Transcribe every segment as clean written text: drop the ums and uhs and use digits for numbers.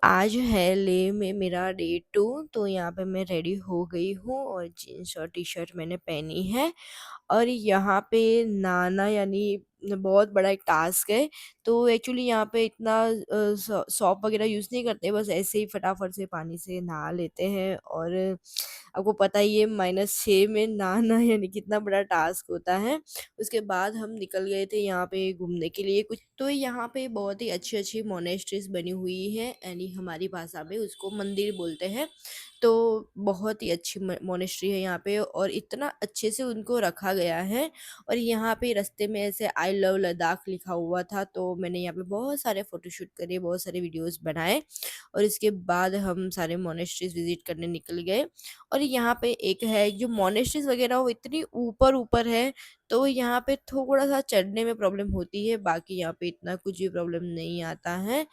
आज है ले में मेरा डे 2। तो यहाँ पे मैं रेडी हो गई हूँ और जीन्स और टी-शर्ट मैंने पहनी है। और यहाँ पे नहाना यानी बहुत बड़ा एक टास्क है। तो एक्चुअली यहाँ पे इतना सौंफ वगैरह यूज़ नहीं करते, बस ऐसे ही फटाफट से पानी से नहा लेते हैं। और आपको पता ही है -6 में नहाना यानी कितना बड़ा टास्क होता है। उसके बाद हम निकल गए थे यहाँ पे घूमने के लिए कुछ। तो यहाँ पे बहुत ही अच्छी-अच्छी मोनेस्ट्रीज़ बनी हुई है, यानी हमारी भाषा में उसको मंदिर बोलते हैं। तो बहुत ही अच्छी मोनेस्ट्री है यहाँ पे और इतना अच्छे से उनको रखा गया है। और यहाँ पे रास्ते में ऐसे आई लव लद्दाख लिखा हुआ था, तो मैंने यहाँ पे बहुत सारे फ़ोटोशूट करे, बहुत सारे वीडियोज़ बनाए। और इसके बाद हम सारे मोनेस्ट्रीज़ विज़िट करने निकल गए। और यहाँ पे एक है जो मोनेस्ट्रीज़ वगैरह वो इतनी ऊपर-ऊपर है, तो यहाँ पे थोड़ा-सा चढ़ने में प्रॉब्लम होती है, बाकी यहाँ पे इतना कुछ भी प्रॉब्लम नहीं आता है।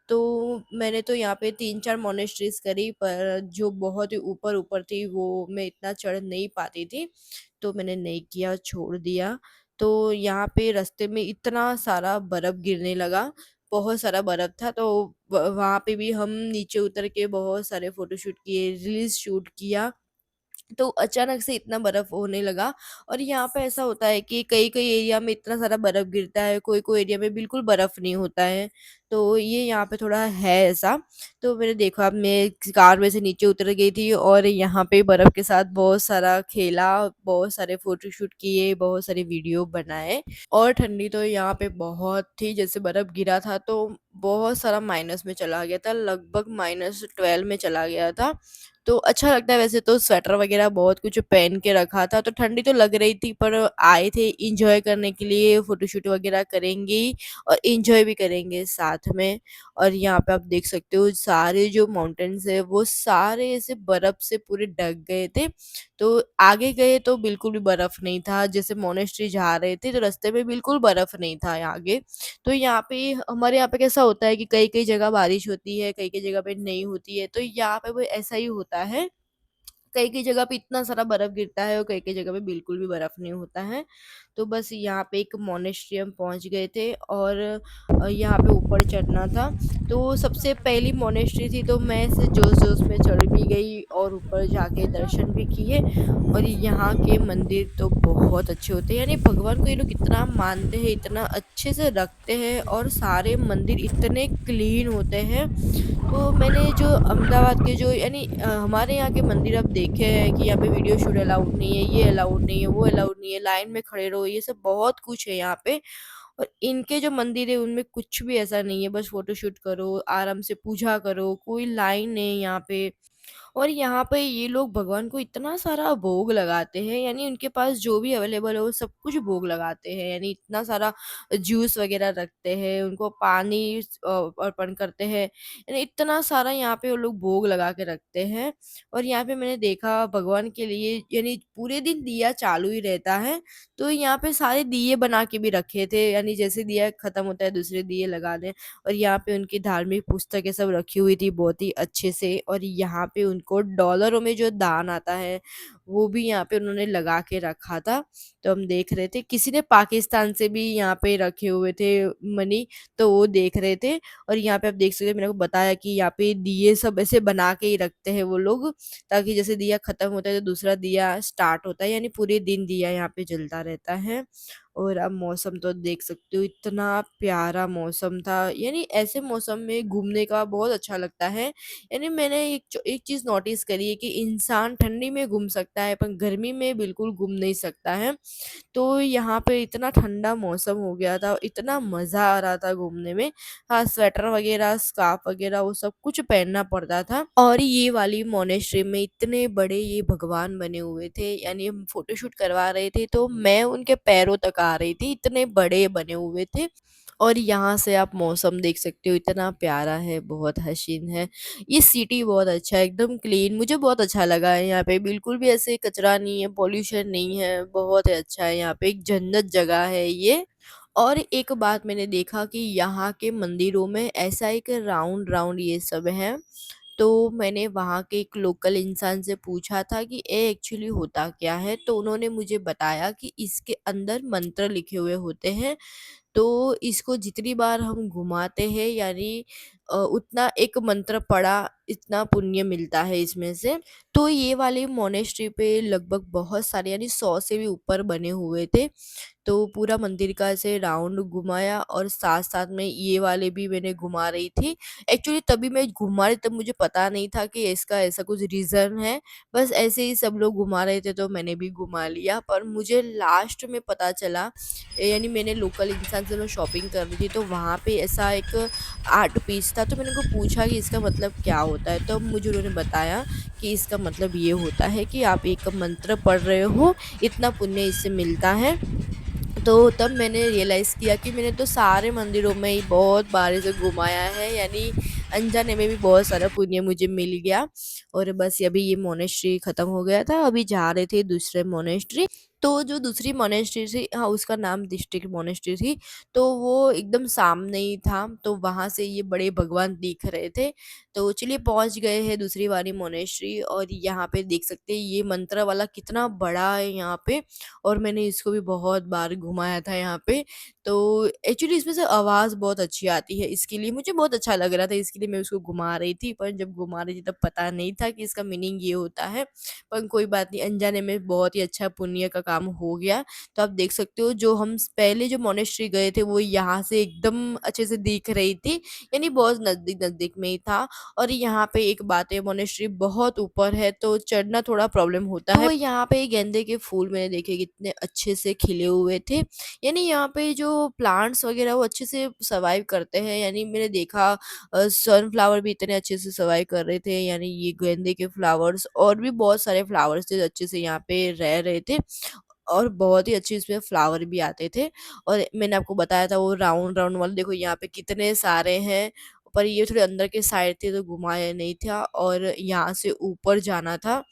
तो मैंने तो यहाँ पे 3-4 मोनेस्ट्रीज़ करी, पर जो बहुत ही ऊपर-ऊपर थी वो मैं इतना चढ़ नहीं पाती थी, तो मैंने नहीं किया, छोड़ दिया। तो यहाँ पे रास्ते में इतना सारा बर्फ़ गिरने लगा, बहुत सारा बर्फ़ था, तो वहाँ पे भी हम नीचे उतर के बहुत सारे फ़ोटोशूट किए, रील्स शूट किया। तो अचानक से इतना बर्फ होने लगा। और यहाँ पे ऐसा होता है कि कई-कई एरिया में इतना सारा बर्फ गिरता है, कोई-कोई एरिया में बिल्कुल बर्फ नहीं होता है। तो ये यहाँ पे थोड़ा है ऐसा। तो मैंने देखा, मैं कार में से नीचे उतर गई थी और यहाँ पे बर्फ के साथ बहुत सारा खेला, बहुत सारे फ़ोटोशूट किए, बहुत सारे वीडियो बनाए। और ठंडी तो यहाँ पे बहुत थी, जैसे बर्फ गिरा था तो बहुत सारा माइनस में चला गया था, लगभग -12 में चला गया था। तो अच्छा लगता है, वैसे तो स्वेटर वगैरह बहुत कुछ पहन के रखा था, तो ठंडी तो लग रही थी, पर आए थे एन्जॉय करने के लिए, फ़ोटोशूट वगैरह करेंगे ही और एन्जॉय भी करेंगे साथ में। और यहाँ पे आप देख सकते हो सारे जो माउंटेन्स है वो सारे ऐसे बर्फ़ से पूरे ढक गए थे। तो आगे गए तो बिल्कुल भी बर्फ़ नहीं था, जैसे मोनेस्ट्री जा रहे थे तो रास्ते में बिल्कुल बर्फ़ नहीं था आगे। तो यहाँ पे हमारे यहाँ पे कैसा होता है कि कई-कई जगह बारिश होती है, कई-कई जगह पे नहीं होती है, तो यहाँ पे भी ऐसा ही होता है। कई-कई जगह पे इतना सारा बर्फ गिरता है और कई-कई जगह पे बिल्कुल भी बर्फ नहीं होता है। तो बस यहाँ पे एक मोनेस्ट्री हम पहुँच गए थे और यहाँ पे ऊपर चढ़ना था। तो सबसे पहली मोनेस्ट्री थी, तो मैं ऐसे जोश-जोश में चढ़ भी गई और ऊपर जाके दर्शन भी किए। और यहाँ के मंदिर तो बहुत अच्छे होते हैं, यानी भगवान को ये लोग इतना मानते हैं, इतना अच्छे से रखते हैं और सारे मंदिर इतने क्लीन होते हैं। तो मैंने जो अहमदाबाद के जो यानी हमारे यहाँ के मंदिर अब देखे हैं कि यहाँ पे वीडियो शूट अलाउड नहीं है, ये अलाउड नहीं है, वो अलाउड नहीं है, लाइन में खड़े रहो, ये सब बहुत कुछ है यहाँ पे। और इनके जो मंदिर है उनमें कुछ भी ऐसा नहीं है, बस फ़ोटो शूट करो, आराम से पूजा करो, कोई लाइन नहीं है यहाँ पे। और यहाँ पे ये लोग भगवान को इतना सारा भोग लगाते हैं, यानी उनके पास जो भी अवेलेबल है वो सब कुछ भोग लगाते हैं, यानी इतना सारा जूस वगैरह रखते हैं, उनको पानी अर्पण करते हैं, यानी इतना सारा यहाँ पे वो लोग भोग लगा के रखते हैं। और यहाँ पे मैंने देखा भगवान के लिए यानी पूरे दिन दिया चालू ही रहता है। तो यहाँ पे सारे दिए बना के भी रखे थे, यानी जैसे दिया खत्म होता है दूसरे दिए लगा दें। और यहाँ पे उनकी धार्मिक पुस्तकें सब रखी हुई थी बहुत ही अच्छे से। और यहाँ पे उनको डॉलरों में जो दान आता है वो भी यहाँ पे उन्होंने लगा के रखा था। तो हम देख रहे थे, किसी ने पाकिस्तान से भी यहाँ पे रखे हुए थे मनी, तो वो देख रहे थे। और यहाँ पे आप देख सकते हैं, मैंने को बताया कि यहाँ पे दिए सब ऐसे बना के ही रखते हैं वो लोग, ताकि जैसे दिया खत्म होता है तो दूसरा दिया स्टार्ट होता है, यानी पूरे दिन दिया यहाँ पे जलता रहता है। और अब मौसम तो देख सकते हो, इतना प्यारा मौसम था, यानी ऐसे मौसम में घूमने का बहुत अच्छा लगता है। यानी मैंने एक चीज़ नोटिस करी है कि इंसान ठंडी में घूम सकता है पर गर्मी में बिल्कुल घूम नहीं सकता है। तो यहाँ पे इतना ठंडा मौसम हो गया था, इतना मज़ा आ रहा था घूमने में। हाँ, स्वेटर वगैरह, स्कार्फ वगैरह वो सब कुछ पहनना पड़ता था। और ये वाली मोनेस्ट्री में इतने बड़े ये भगवान बने हुए थे, यानी हम फ़ोटोशूट करवा रहे थे तो मैं उनके पैरों तक आ रही थी, इतने बड़े बने हुए थे। और यहाँ से आप मौसम देख सकते हो, इतना प्यारा है, बहुत हसीन है। ये सिटी बहुत अच्छा है, एकदम क्लीन, मुझे बहुत अच्छा लगा है यहाँ पे, बिल्कुल भी ऐसे कचरा नहीं है, पॉल्यूशन नहीं है, बहुत अच्छा है यहाँ पे, एक जन्नत जगह है ये। और एक बात मैंने देखा कि यहाँ के मंदिरों में ऐसा एक राउंड-राउंड ये सब है, तो मैंने वहाँ के एक लोकल इंसान से पूछा था कि ये एक्चुअली होता क्या है? तो उन्होंने मुझे बताया कि इसके अंदर मंत्र लिखे हुए होते हैं। तो इसको जितनी बार हम घुमाते हैं, यानी उतना एक मंत्र पढ़ा, इतना पुण्य मिलता है इसमें से। तो ये वाले मोनेस्ट्री पे लगभग बहुत सारे यानी 100 से भी ऊपर बने हुए थे। तो पूरा मंदिर का ऐसे राउंड घुमाया और साथ-साथ में ये वाले भी मैंने घुमा रही थी। एक्चुअली तभी मैं घुमा रही तब मुझे पता नहीं था कि इसका ऐसा कुछ रीज़न है। बस ऐसे ही सब लोग घुमा रहे थे तो मैंने भी घुमा लिया। पर मुझे लास्ट में पता चला, यानी मैंने लोकल इंसान से मैं शॉपिंग कर रही थी तो वहाँ पे ऐसा एक आर्ट पीस था, तो मैंने उनको पूछा कि इसका मतलब क्या होता है? तो मुझे उन्होंने बताया कि इसका मतलब ये होता है कि आप एक मंत्र पढ़ रहे हो, इतना पुण्य इससे मिलता है। तो तब मैंने रियलाइज़ किया कि मैंने तो सारे मंदिरों में ही बहुत बार इसे घुमाया है, यानी अनजाने में भी बहुत सारा पुण्य मुझे मिल गया। और बस अभी ये मोनेस्ट्री ख़त्म हो गया था, अभी जा रहे थे दूसरे मोनेस्ट्री। तो जो दूसरी मोनेस्ट्री थी, हाँ, उसका नाम डिस्ट्रिक्ट मोनेस्ट्री थी। तो वो एकदम सामने ही था, तो वहाँ से ये बड़े भगवान दिख रहे थे। तो चलिए पहुँच गए हैं दूसरी वाली मोनेस्ट्री, और यहाँ पे देख सकते हैं ये मंत्र वाला कितना बड़ा है यहाँ पे। और मैंने इसको भी बहुत बार घुमाया था यहाँ पे। तो एक्चुअली इसमें से आवाज़ बहुत अच्छी आती है, इसके लिए मुझे बहुत अच्छा लग रहा था, इसके लिए मैं उसको घुमा रही थी। पर जब घुमा रही थी तब पता नहीं था कि इसका मीनिंग ये होता है। पर कोई बात नहीं, अनजाने में बहुत ही अच्छा पुण्य का काम हो गया। तो आप देख सकते हो जो हम पहले जो मोनेस्ट्री गए थे वो यहाँ से एकदम अच्छे से दिख रही थी, यानी बहुत नज़दीक-नज़दीक में ही था। और यहाँ पे एक बात है, मोनेस्ट्री बहुत ऊपर है तो चढ़ना थोड़ा प्रॉब्लम होता है। तो यहाँ पे गेंदे के फूल मैंने देखे कितने अच्छे से खिले हुए थे, यानी यहाँ पे जो प्लांट्स वगैरह वो अच्छे से सर्वाइव करते हैं, यानी मैंने देखा सनफ्लावर भी इतने अच्छे से सर्वाइव कर रहे थे, यानी ये गेंदे के फ्लावर्स और भी बहुत सारे फ्लावर्स थे जो अच्छे से यहाँ पे रह रहे थे। और बहुत ही अच्छे इसमें फ्लावर भी आते थे। और मैंने आपको बताया था वो राउंड राउंड वाले, देखो यहाँ पे कितने सारे हैं। पर ये थोड़े अंदर के साइड थे तो घुमाया नहीं था, और यहाँ से ऊपर जाना था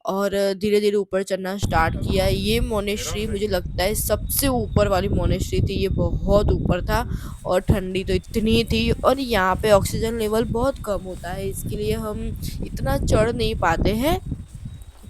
और धीरे-धीरे ऊपर चढ़ना स्टार्ट किया। ये मोनेस्ट्री मुझे लगता है सबसे ऊपर वाली मोनेस्ट्री थी, ये बहुत ऊपर था और ठंडी तो इतनी थी, और यहाँ पे ऑक्सीजन लेवल बहुत कम होता है, इसके लिए हम इतना चढ़ नहीं पाते हैं।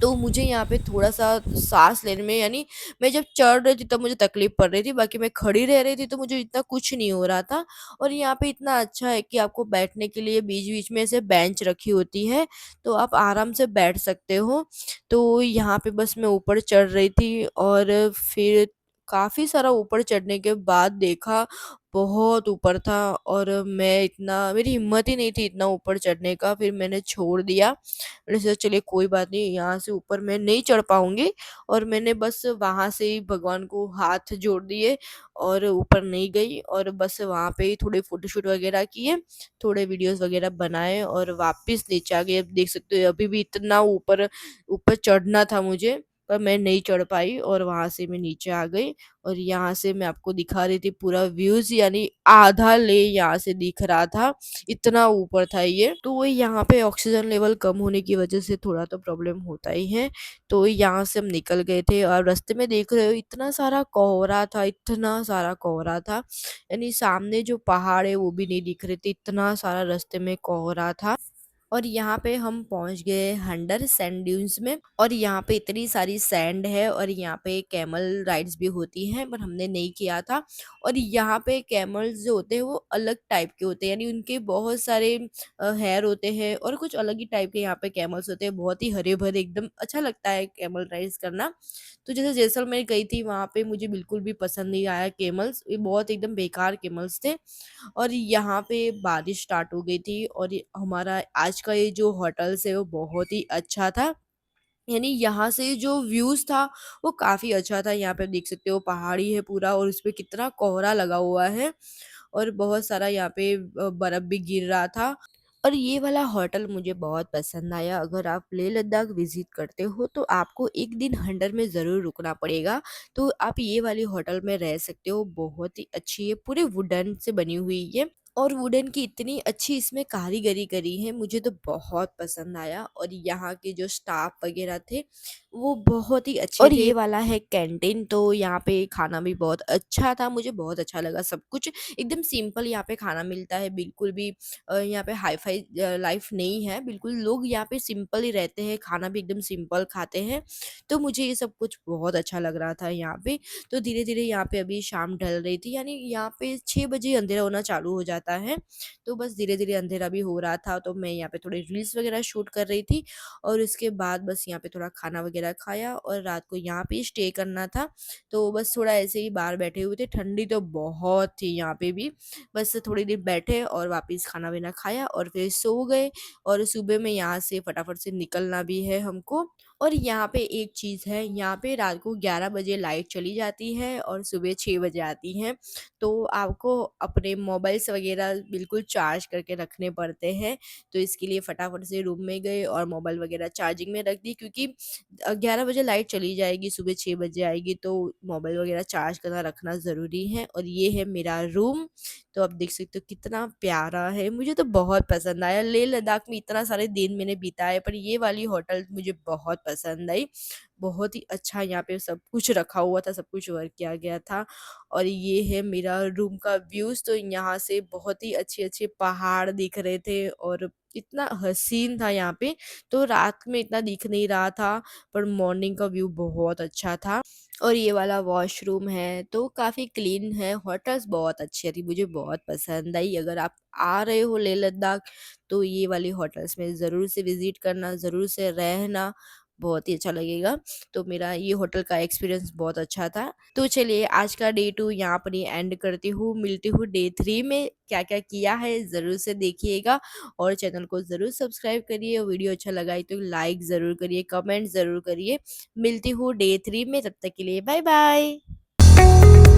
तो मुझे यहाँ पे थोड़ा-सा साँस लेने में, यानी मैं जब चढ़ रही थी तब मुझे तकलीफ़ पड़ रही थी, बाकी मैं खड़ी रह रही थी तो मुझे इतना कुछ नहीं हो रहा था। और यहाँ पे इतना अच्छा है कि आपको बैठने के लिए बीच-बीच में ऐसे बेंच रखी होती है, तो आप आराम से बैठ सकते हो। तो यहाँ पे बस मैं ऊपर चढ़ रही थी, और फिर काफ़ी सारा ऊपर चढ़ने के बाद देखा बहुत ऊपर था, और मैं इतना, मेरी हिम्मत ही नहीं थी इतना ऊपर चढ़ने का, फिर मैंने छोड़ दिया। मैंने सोचा चलिए कोई बात नहीं, यहाँ से ऊपर मैं नहीं चढ़ पाऊँगी, और मैंने बस वहाँ से ही भगवान को हाथ जोड़ दिए और ऊपर नहीं गई, और बस वहाँ पे ही थोड़े फ़ोटोशूट वगैरह किए, थोड़े वीडियोज़ वगैरह बनाए और वापस नीचे आ गए। अब देख सकते हो अभी भी इतना ऊपर ऊपर चढ़ना था मुझे, पर मैं नहीं चढ़ पाई और वहाँ से मैं नीचे आ गई। और यहाँ से मैं आपको दिखा रही थी पूरा व्यूज़, यानी आधा ले यहाँ से दिख रहा था, इतना ऊपर था ये। तो वो यहाँ पे ऑक्सीजन लेवल कम होने की वजह से थोड़ा तो प्रॉब्लम होता ही है। तो यहाँ से हम निकल गए थे और रास्ते में देख रहे हो इतना सारा कोहरा था, इतना सारा कोहरा था। यानी सामने जो पहाड़ है वो भी नहीं दिख रहे थे, इतना सारा रास्ते में कोहरा था। और यहाँ पे हम पहुँच गए हंडर सैंड ड्यून्स में, और यहाँ पे इतनी सारी सैंड है, और यहाँ पे कैमल राइड्स भी होती हैं पर हमने नहीं किया था। और यहाँ पे कैमल्स जो होते हैं वो अलग टाइप के होते हैं, यानी उनके बहुत सारे हेयर होते हैं, और कुछ अलग ही टाइप के यहाँ पे कैमल्स होते हैं, बहुत ही हरे भरे, एकदम अच्छा लगता है कैमल राइड्स करना। तो जैसे जैसलमेर गई थी वहाँ पे मुझे बिल्कुल भी पसंद नहीं आया कैमल्स, ये बहुत एकदम बेकार कैमल्स थे। और यहाँ पे बारिश स्टार्ट हो गई थी, और ये हमारा आज का ये जो होटल्स है वो बहुत ही अच्छा था। यानी यहाँ से जो व्यूज़ था वो काफ़ी अच्छा था। यहाँ पे देख सकते हो पहाड़ी है पूरा, और उसपे कितना कोहरा लगा हुआ है, और बहुत सारा यहाँ पे बर्फ़ भी गिर रहा था। और ये वाला होटल मुझे बहुत पसंद आया। अगर आप लेह लद्दाख विज़िट करते हो तो आपको एक दिन हंडर में ज़रूर रुकना पड़ेगा। तो आप ये वाली होटल में रह सकते हो, बहुत ही अच्छी है, पूरे वुडन से बनी हुई है, और वुडन की इतनी अच्छी इसमें कारीगरी करी है, मुझे तो बहुत पसंद आया। और यहाँ के जो स्टाफ वगैरह थे वो बहुत ही अच्छे और थे। ये वाला है कैंटीन, तो यहाँ पे खाना भी बहुत अच्छा था, मुझे बहुत अच्छा लगा सब कुछ। एकदम सिंपल यहाँ पे खाना मिलता है, बिल्कुल भी यहाँ पे हाई-फाई लाइफ़ नहीं है, बिल्कुल लोग यहाँ पे सिंपल ही रहते हैं, खाना भी एकदम सिंपल खाते हैं। तो मुझे ये सब कुछ बहुत अच्छा लग रहा था यहाँ पे। तो धीरे-धीरे यहाँ पे अभी शाम ढल रही थी, यानी यहाँ पे 6 बजे अंधेरा होना चालू हो जाता जाता है। तो बस धीरे-धीरे अंधेरा भी हो रहा था, तो मैं यहाँ पे थोड़े रील्स वगैरह शूट कर रही थी और उसके बाद बस यहाँ पे थोड़ा खाना वगैरह खाया और रात को यहाँ पे ही स्टे करना था। तो बस थोड़ा ऐसे ही बाहर बैठे हुए थे, ठंडी तो बहुत थी यहाँ पे भी। बस थोड़ी देर बैठे और वापस खाना-वाना खाया और फिर सो गए और सुबह में यहाँ से फटाफट से निकलना भी है हमको। और यहाँ पे एक चीज़ है, यहाँ पे रात को 11 बजे लाइट चली जाती है और सुबह 6 बजे आती है। तो आपको अपने मोबाइल्स वगैरह बिल्कुल चार्ज करके रखने पड़ते हैं। तो इसके लिए फटाफट से रूम में गए और मोबाइल वगैरह चार्जिंग में रख दी, क्योंकि 11 बजे लाइट चली जाएगी, सुबह 6 बजे आएगी, तो मोबाइल वगैरह चार्ज करना रखना ज़रूरी है। और ये है मेरा रूम। तो आप देख सकते हो कितना प्यारा है, मुझे तो बहुत पसंद आया। लेह लद्दाख में इतना सारे दिन मैंने बिताए, पर ये वाली होटल मुझे बहुत पसंद आई। बहुत ही अच्छा यहाँ पे सब कुछ रखा हुआ था, सब कुछ वर्क किया गया था। और ये है मेरा रूम का व्यूज़। तो यहाँ से बहुत ही अच्छे-अच्छे पहाड़ दिख रहे थे और इतना हसीन था यहाँ पे। तो रात में इतना दिख नहीं रहा था, पर मॉर्निंग का व्यू बहुत अच्छा था। और ये वाला वॉशरूम है तो काफ़ी क्लीन है। होटल्स बहुत अच्छी थी, मुझे बहुत पसंद आई। अगर आप आ रहे हो लेह लद्दाख तो ये वाली होटल्स में ज़रूर से विज़िट करना, ज़रूर से रहना, बहुत ही अच्छा लगेगा। तो मेरा ये होटल का एक्सपीरियंस बहुत अच्छा था। तो चलिए आज का डे 2 यहाँ पर ही एंड करती हूँ, मिलती हूँ डे 3 में। क्या-क्या किया है ज़रूर से देखिएगा और चैनल को ज़रूर सब्सक्राइब करिए। वीडियो अच्छा लगा है तो लाइक ज़रूर करिए, कमेंट ज़रूर करिए। मिलती हूँ डे 3 में, तब तक के लिए बाय बाय।